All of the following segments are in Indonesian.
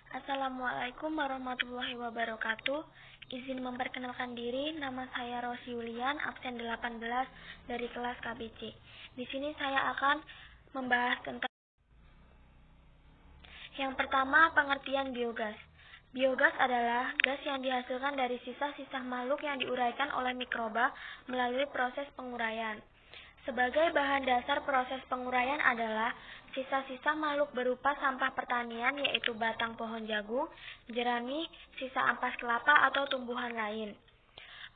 Assalamualaikum warahmatullahi wabarakatuh. Izin memperkenalkan diri, nama saya Rosi Yulian, absen 18 dari kelas KBC. Di sini saya akan membahas tentang yang pertama, pengertian biogas. Biogas adalah gas yang dihasilkan dari sisa-sisa makhluk yang diuraikan oleh mikroba melalui proses penguraian. Sebagai bahan dasar proses penguraian adalah sisa-sisa makhluk berupa sampah pertanian yaitu batang pohon jagung, jerami, sisa ampas kelapa atau tumbuhan lain.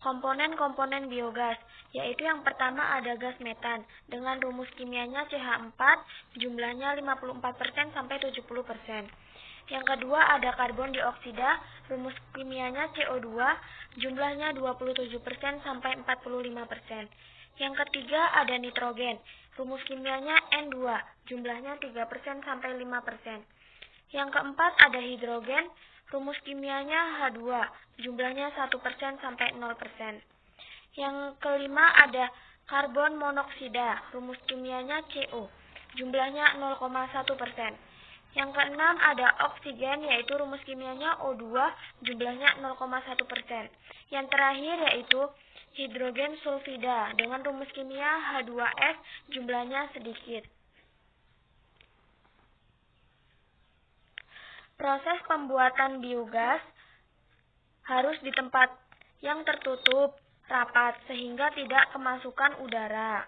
Komponen-komponen biogas, yaitu yang pertama ada gas metan dengan rumus kimianya CH4, jumlahnya 54% sampai 70%. Yang kedua ada karbon dioksida, rumus kimianya CO2, jumlahnya 27% sampai 45%. Yang ketiga ada nitrogen, rumus kimianya N2, jumlahnya 3% sampai 5%. Yang keempat ada hidrogen, rumus kimianya H2, jumlahnya 1% sampai 0%. Yang kelima ada karbon monoksida, rumus kimianya CO, jumlahnya 0,1%. Yang keenam ada oksigen, yaitu rumus kimianya O2, jumlahnya 0,1%. Yang terakhir yaitu hidrogen sulfida dengan rumus kimia H2S, jumlahnya sedikit. Proses pembuatan biogas harus di tempat yang tertutup, rapat, sehingga tidak kemasukan udara.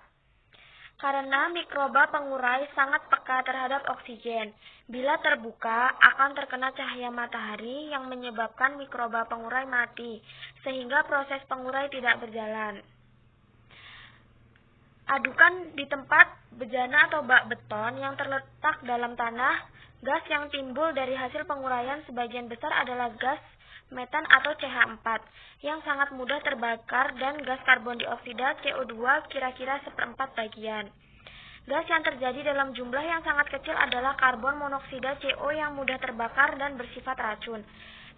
Karena mikroba pengurai sangat peka terhadap oksigen. Bila terbuka, akan terkena cahaya matahari yang menyebabkan mikroba pengurai mati, sehingga proses pengurai tidak berjalan. Adukan di tempat bejana atau bak beton yang terletak dalam tanah. Gas yang timbul dari hasil penguraian sebagian besar adalah gas metan atau CH4 yang sangat mudah terbakar dan gas karbon dioksida CO2 kira-kira 1/4 bagian. Gas yang terjadi dalam jumlah yang sangat kecil adalah karbon monoksida CO yang mudah terbakar dan bersifat racun.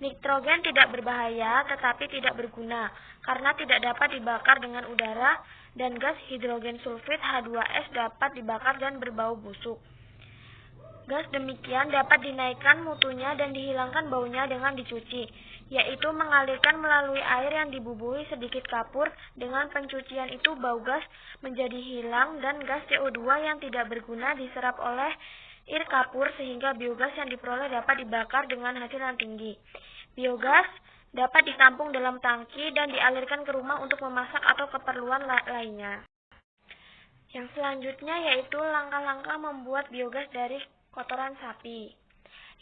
Nitrogen tidak berbahaya tetapi tidak berguna karena tidak dapat dibakar dengan udara, dan gas hidrogen sulfid H2S dapat dibakar dan berbau busuk. Gas demikian dapat dinaikkan mutunya dan dihilangkan baunya dengan dicuci, yaitu mengalirkan melalui air yang dibubuhi sedikit kapur. Dengan pencucian itu bau gas menjadi hilang dan gas CO2 yang tidak berguna diserap oleh air kapur sehingga biogas yang diperoleh dapat dibakar dengan hasil yang tinggi. Biogas dapat ditampung dalam tangki dan dialirkan ke rumah untuk memasak atau keperluan lainnya. Yang selanjutnya yaitu langkah-langkah membuat biogas dari kotoran sapi.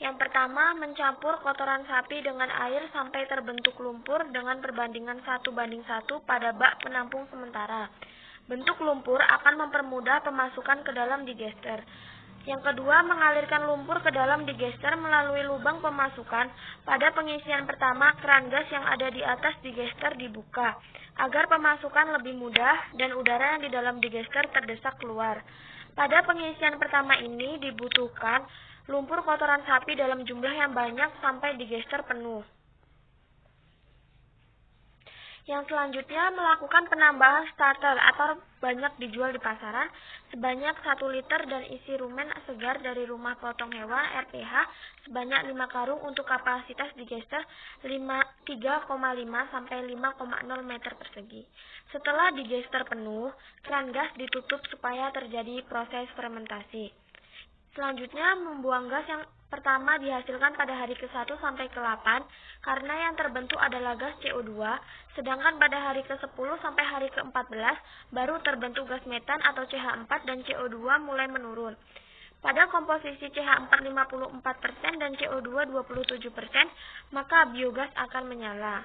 Yang pertama, mencampur kotoran sapi dengan air sampai terbentuk lumpur dengan perbandingan 1:1 pada bak penampung sementara. Bentuk lumpur akan mempermudah pemasukan ke dalam digester. Yang kedua, mengalirkan lumpur ke dalam digester melalui lubang pemasukan. Pada pengisian pertama, keran gas yang ada di atas digester dibuka, agar pemasukan lebih mudah dan udara yang di dalam digester terdesak keluar. Pada pengisian pertama ini dibutuhkan lumpur kotoran sapi dalam jumlah yang banyak sampai digester penuh. Yang selanjutnya melakukan penambahan starter atau banyak dijual di pasaran sebanyak 1 liter dan isi rumen segar dari rumah potong hewan RPH sebanyak 5 karung untuk kapasitas digester 3,5 sampai 5,0 meter persegi. Setelah digester penuh, keran gas ditutup supaya terjadi proses fermentasi. Selanjutnya, membuang gas yang pertama dihasilkan pada hari ke-1 sampai ke-8 karena yang terbentuk adalah gas CO2, sedangkan pada hari ke-10 sampai hari ke-14 baru terbentuk gas metan atau CH4 dan CO2 mulai menurun. Pada komposisi CH4 54% dan CO2 27%, maka biogas akan menyala.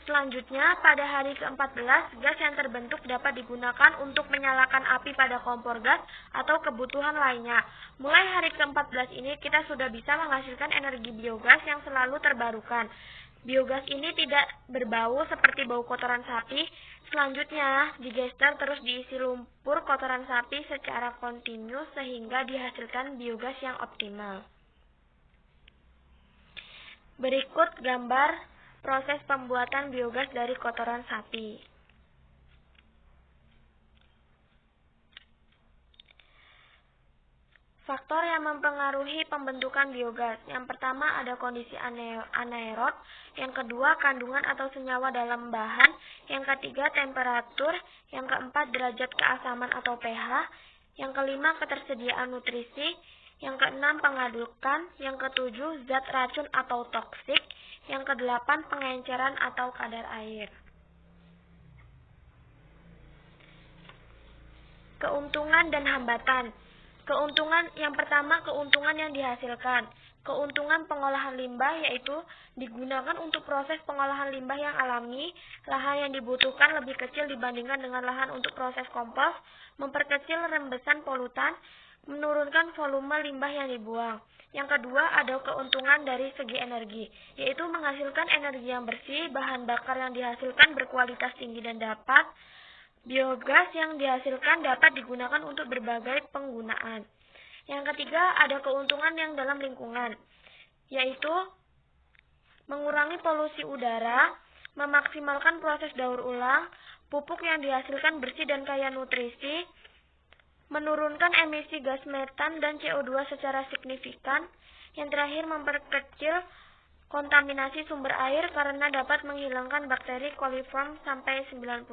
Selanjutnya, pada hari ke-14, gas yang terbentuk dapat digunakan untuk menyalakan api pada kompor gas atau kebutuhan lainnya. Mulai hari ke-14 ini, kita sudah bisa menghasilkan energi biogas yang selalu terbarukan. Biogas ini tidak berbau seperti bau kotoran sapi. Selanjutnya, digester terus diisi lumpur kotoran sapi secara kontinu sehingga dihasilkan biogas yang optimal. Berikut gambar proses pembuatan biogas dari kotoran sapi. Faktor yang mempengaruhi pembentukan biogas. Yang pertama ada kondisi anaerob, yang kedua kandungan atau senyawa dalam bahan, yang ketiga temperatur, yang keempat derajat keasaman atau pH, yang kelima ketersediaan nutrisi, yang keenam pengadukan, yang ketujuh zat racun atau toksik, yang kedelapan pengenceran atau kadar air. Keuntungan dan hambatan. Keuntungan yang pertama, keuntungan yang dihasilkan. Keuntungan pengolahan limbah yaitu digunakan untuk proses pengolahan limbah yang alami, lahan yang dibutuhkan lebih kecil dibandingkan dengan lahan untuk proses kompos, memperkecil rembesan polutan, menurunkan volume limbah yang dibuang. Yang kedua, ada keuntungan dari segi energi, yaitu menghasilkan energi yang bersih, bahan bakar yang dihasilkan berkualitas tinggi dan dapat biogas yang dihasilkan dapat digunakan untuk berbagai penggunaan. Yang ketiga, ada keuntungan yang dalam lingkungan, yaitu mengurangi polusi udara, memaksimalkan proses daur ulang, pupuk yang dihasilkan bersih dan kaya nutrisi, menurunkan emisi gas metan dan CO2 secara signifikan. Yang terakhir, memperkecil kontaminasi sumber air karena dapat menghilangkan bakteri coliform sampai 99%.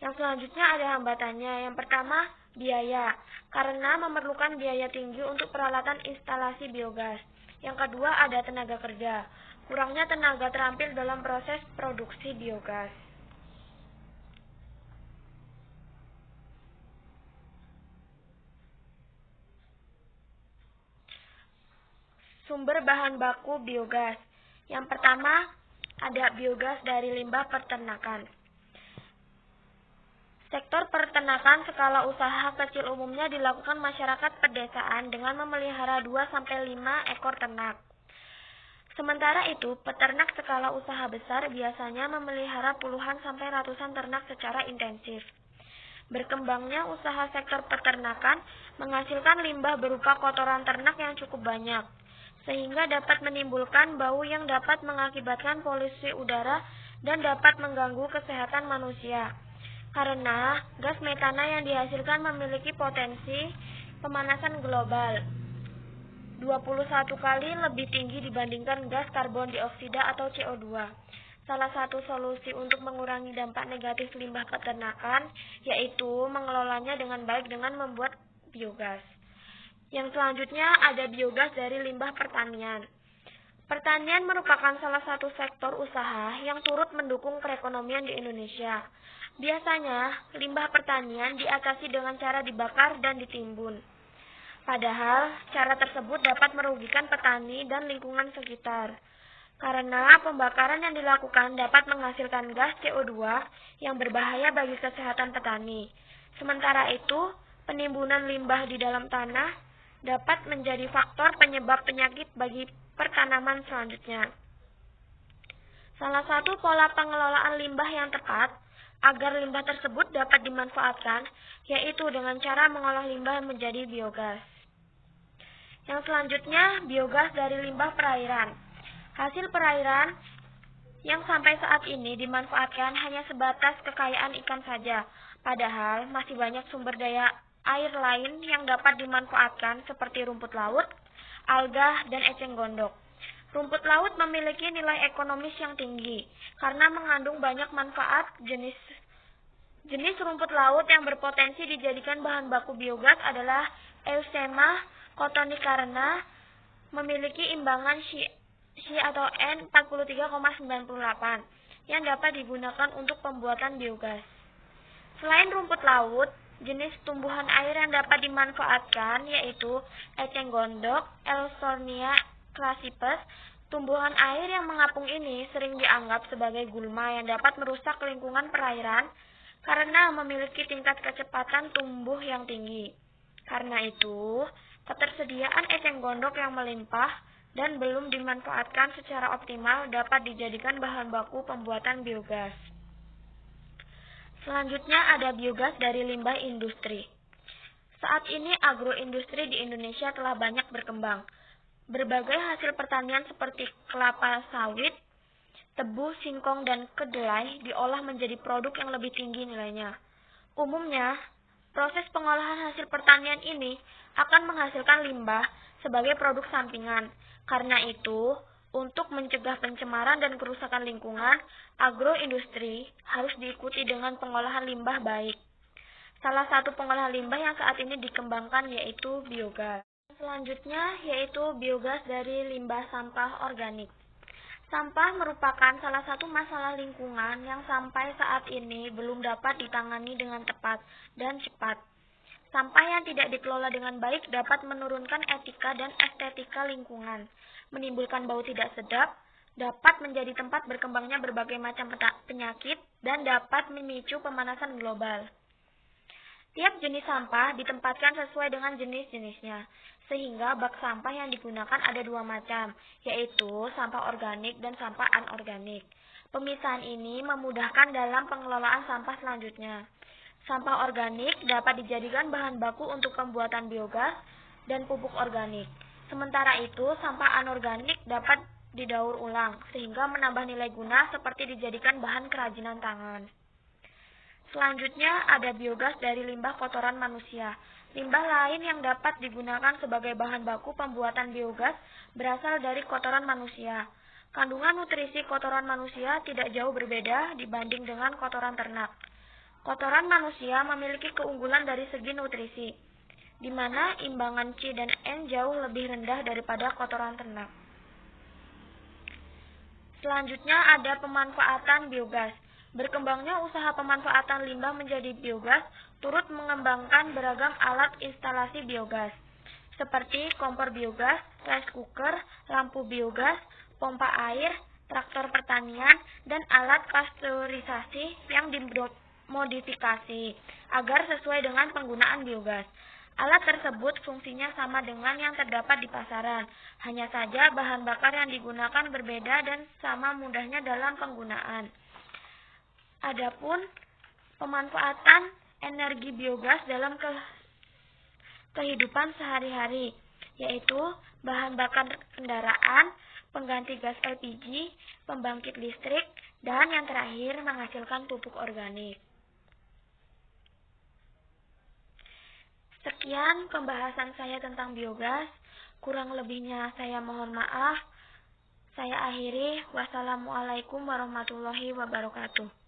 Yang selanjutnya ada hambatannya. Yang pertama, biaya, karena memerlukan biaya tinggi untuk peralatan instalasi biogas. Yang kedua, ada tenaga kerja, kurangnya tenaga terampil dalam proses produksi biogas. Sumber bahan baku biogas. Yang pertama, ada biogas dari limbah peternakan. Sektor peternakan skala usaha kecil umumnya dilakukan masyarakat pedesaan dengan memelihara 2-5 ekor ternak. Sementara itu, peternak skala usaha besar biasanya memelihara puluhan sampai ratusan ternak secara intensif. Berkembangnya usaha sektor peternakan menghasilkan limbah berupa kotoran ternak yang cukup banyak, sehingga dapat menimbulkan bau yang dapat mengakibatkan polusi udara dan dapat mengganggu kesehatan manusia. Karena gas metana yang dihasilkan memiliki potensi pemanasan global 21 kali lebih tinggi dibandingkan gas karbon dioksida atau CO2. Salah satu solusi untuk mengurangi dampak negatif limbah peternakan yaitu mengelolanya dengan baik dengan membuat biogas. Yang selanjutnya ada biogas dari limbah pertanian. Pertanian merupakan salah satu sektor usaha yang turut mendukung perekonomian di Indonesia. Biasanya, limbah pertanian diatasi dengan cara dibakar dan ditimbun. Padahal, cara tersebut dapat merugikan petani dan lingkungan sekitar. Karena pembakaran yang dilakukan dapat menghasilkan gas CO2 yang berbahaya bagi kesehatan petani. Sementara itu, penimbunan limbah di dalam tanah dapat menjadi faktor penyebab penyakit bagi pertanaman selanjutnya. Salah satu pola pengelolaan limbah yang tepat agar limbah tersebut dapat dimanfaatkan yaitu dengan cara mengolah limbah menjadi biogas. Yang selanjutnya, biogas dari limbah perairan. Hasil perairan yang sampai saat ini dimanfaatkan hanya sebatas kekayaan ikan saja, padahal masih banyak sumber daya air lain yang dapat dimanfaatkan seperti rumput laut, alga, dan eceng gondok. Rumput laut memiliki nilai ekonomis yang tinggi karena mengandung banyak manfaat. Jenis rumput laut yang berpotensi dijadikan bahan baku biogas adalah Eusema cotonicariana, memiliki imbangan Xi atau N43,98 yang dapat digunakan untuk pembuatan biogas. Selain rumput laut, jenis tumbuhan air yang dapat dimanfaatkan yaitu eceng gondok, Elstornia crassipes. Tumbuhan air yang mengapung ini sering dianggap sebagai gulma yang dapat merusak lingkungan perairan karena memiliki tingkat kecepatan tumbuh yang tinggi. Karena itu, ketersediaan eceng gondok yang melimpah dan belum dimanfaatkan secara optimal dapat dijadikan bahan baku pembuatan biogas. Selanjutnya ada biogas dari limbah industri. Saat ini agroindustri di Indonesia telah banyak berkembang. Berbagai hasil pertanian seperti kelapa sawit, tebu, singkong, dan kedelai diolah menjadi produk yang lebih tinggi nilainya. Umumnya, Proses pengolahan hasil pertanian ini akan menghasilkan limbah sebagai produk sampingan. Karena itu, untuk mencegah pencemaran dan kerusakan lingkungan, agroindustri harus diikuti dengan pengolahan limbah baik. Salah satu pengolahan limbah yang saat ini dikembangkan yaitu biogas. Selanjutnya yaitu biogas dari limbah sampah organik. Sampah merupakan salah satu masalah lingkungan yang sampai saat ini belum dapat ditangani dengan tepat dan cepat. Sampah yang tidak dikelola dengan baik dapat menurunkan etika dan estetika lingkungan, menimbulkan bau tidak sedap, dapat menjadi tempat berkembangnya berbagai macam penyakit, dan dapat memicu pemanasan global. Tiap jenis sampah ditempatkan sesuai dengan jenis-jenisnya, sehingga bak sampah yang digunakan ada dua macam, yaitu sampah organik dan sampah anorganik. Pemisahan ini memudahkan dalam pengelolaan sampah selanjutnya. Sampah organik dapat dijadikan bahan baku untuk pembuatan biogas dan pupuk organik. Sementara itu, sampah anorganik dapat didaur ulang, sehingga menambah nilai guna seperti dijadikan bahan kerajinan tangan. Selanjutnya ada biogas dari limbah kotoran manusia. Limbah lain yang dapat digunakan sebagai bahan baku pembuatan biogas berasal dari kotoran manusia. Kandungan nutrisi kotoran manusia tidak jauh berbeda dibanding dengan kotoran ternak. Kotoran manusia memiliki keunggulan dari segi nutrisi, di mana imbangan C dan N jauh lebih rendah daripada kotoran ternak. Selanjutnya ada pemanfaatan biogas. Berkembangnya usaha pemanfaatan limbah menjadi biogas turut mengembangkan beragam alat instalasi biogas, seperti kompor biogas, rice cooker, lampu biogas, pompa air, traktor pertanian, dan alat pasteurisasi yang dimodifikasi agar sesuai dengan penggunaan biogas. Alat tersebut fungsinya sama dengan yang terdapat di pasaran, hanya saja bahan bakar yang digunakan berbeda dan sama mudahnya dalam penggunaan. Adapun pemanfaatan energi biogas dalam kehidupan sehari-hari, yaitu bahan bakar kendaraan, pengganti gas LPG, pembangkit listrik, dan yang terakhir menghasilkan pupuk organik. Sekian pembahasan saya tentang biogas, kurang lebihnya saya mohon maaf. Saya akhiri, wassalamualaikum warahmatullahi wabarakatuh.